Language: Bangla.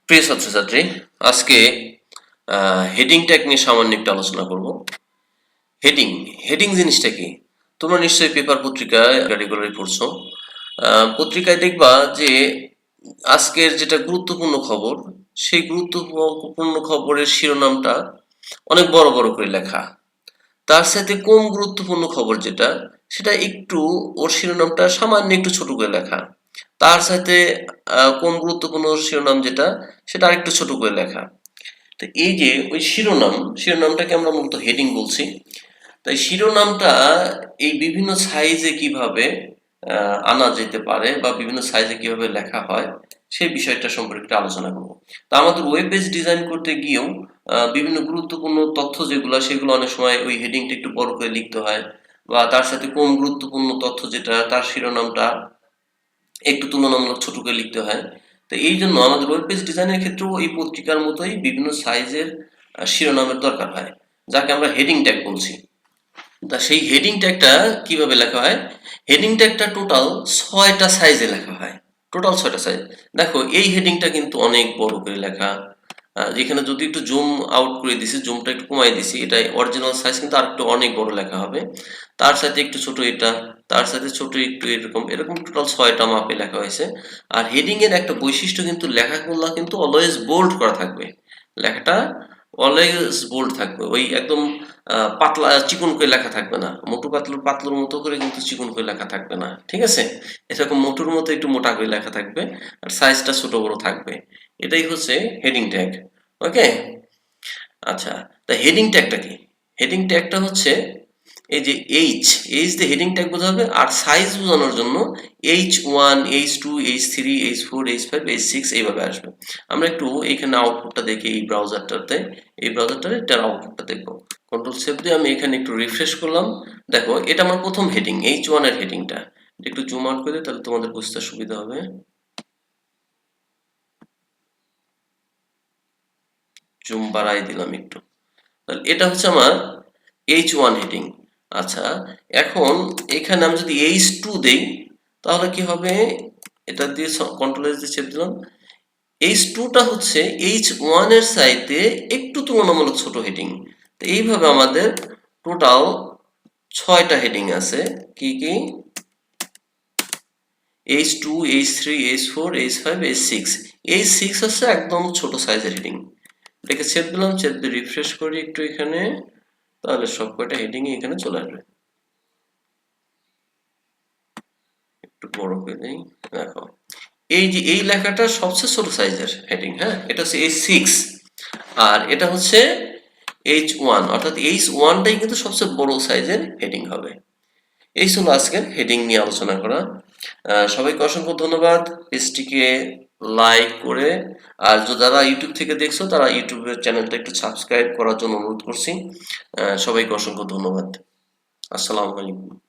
প্রিয় ছাত্রছাত্রী, আজকে হেডিং ট্যাগ নিয়ে সামান্য একটু আলোচনা করব। হেডিং হেডিং জিনিসটা কি? তোমরা নিশ্চয়ই পেপার পত্রিকায় রেগুলারই পড়ছো। পত্রিকায় দেখবা যে আজকের যেটা গুরুত্বপূর্ণ খবর, সেই গুরুত্বপূর্ণ খবরের শিরোনামটা অনেক বড় বড় করে লেখা। তার সাথে কম গুরুত্বপূর্ণ খবর যেটা, সেটা একটু ওর শিরোনামটা সামান্য একটু ছোট করে লেখা। তার সাথে কম গুরুত্বপূর্ণ শিরোনাম যেটা, সেটা আরেকটু ছোট করে লেখা। তো এই যে ওই শিরোনামটাকে আমরা মূলত হেডিং বলছি। তাই শিরোনামটা এই বিভিন্ন সাইজে কিভাবে আনা যেতে পারে বা বিভিন্ন সাইজে কিভাবে লেখা হয়, সেই বিষয়টা সম্পর্কে একটু আলোচনা করব। তো আমাদের ওয়েব পেজ ডিজাইন করতে গিয়েও বিভিন্ন গুরুত্বপূর্ণ তথ্য যেগুলো, সেগুলো অনেক সময় ওই হেডিংটা একটু বড় করে লিখতে হয়, বা তার সাথে কম গুরুত্বপূর্ণ তথ্য যেটা, তার শিরোনামটা একটু তুলনামূলক ছোট করে লিখতে হয়। তো এই জন্য আমাদের ওয়েব পেজ ডিজাইনের ক্ষেত্রেও এই পত্রিকার মতোই বিভিন্ন সাইজের শিরোনামের দরকার হয়, যাকে আমরা হেডিং ট্যাগ বলছি। তা সেই হেডিং ট্যাগটা কিভাবে লেখা হয়? হেডিং ট্যাগটা টোটাল 6টা সাইজে লেখা হয়। টোটাল 6টা সাইজ। দেখো, এই হেডিংটা কিন্তু অনেক বড় করে লেখা। যেখানে যদি একটু জুম আউট করে দিছি, জুমটা একটু কমাই দিছি, এটা অরিজিনাল সাইজ কিন্তু আরেকটু অনেক বড় লেখা হবে। তার সাথে একটু ছোট এটা, তার সাথে ছোট একটু এরকম এরকম টোটাল 6টা মাপে লেখা হয়েছে। আর হেডিং এর একটা বৈশিষ্ট্য কিন্তু লেখাগুলো কিন্তু অলওয়েজ বোল্ড করা থাকবে। লেখাটা অলওয়েজ বোল্ড থাকবে, ওই একদম পাতলা চিকন করে লেখা থাকবে না, মোটু পাতলুর পাতলুর মতো করে কিন্তু চিকন করে লেখা থাকবে না, ঠিক আছে? এরকম মোটুর মতো একটু মোটা করে লেখা থাকবে, আর সাইজটা ছোট বড় থাকবে। এটাই হচ্ছে হেডিং ট্যাগ। ওকে, আচ্ছা। তা হেডিং ট্যাগটা কি? হেডিং ট্যাগটা হচ্ছে এই যে এইচ দিয়ে হেডিং ট্যাগ বোঝাবে, আর সাইজ বোঝানোর জন্য H1, H2, H3, H4, H5, H6 এইভাবে আসবে। আমরা একটু এইখানে আউটপুটটা দেখি, এই ব্রাউজারটাতে এটার আউটপুটটা দেখবো। কন্ট্রোল সেভ দিয়ে আমি এখানে একটু রিফ্রেশ করলাম। দেখো, এটা আমার প্রথম হেডিং, H1 এর হেডিংটা। একটু জুম আউট করে তাহলে তোমাদের বুঝতে সুবিধা হবে। জুম বাড়াই দিলাম একটু। তাহলে এটা হচ্ছে আমার H1 হেডিং। আচ্ছা, এখন এখানে আমি যদি H2 দেই, তাহলে কি হবে? এটা দিয়ে কন্ট্রোল এস দিয়ে চেপ দিলাম। H2টা হচ্ছে H1 এর চাইতে একটু তুলনামূলক ছোট হেডিং। তো এইভাবে আমাদের টোটাল 6টা হেডিং আছে। কি কি? H2, H3, H4, H5, H6। H6 হচ্ছে একদম ছোট সাইজের হেডিং। এটাকে চেপ দিলাম, চেপ দিয়ে রিফ্রেশ করি একটু এখানে, তাহলে সব কয়টা হেডিং এখানে চলে আসবে। একটু বড় করে দেই। দেখো, এই যে এই লেখাটা সবচেয়ে ছোট সাইজের হেডিং, হ্যাঁ, এটা হচ্ছে H6, আর এটা হচ্ছে H1, অর্থাৎ H1টাই কিন্তু সবচেয়ে বড় সাইজের হেডিং হবে। এই ছিল আজকের হেডিং নিয়ে আলোচনা করা। সবাইকে অসংখ্য ধন্যবাদ। পেজটিকে লাইক করে, আর যারা ইউটিউব থেকে দেখছো তারা ইউটিউবের চ্যানেলটা একটু সাবস্ক্রাইব করার জন্য অনুরোধ করছি। সবাইকে অসংখ্য ধন্যবাদ। আসসালামু আলাইকুম।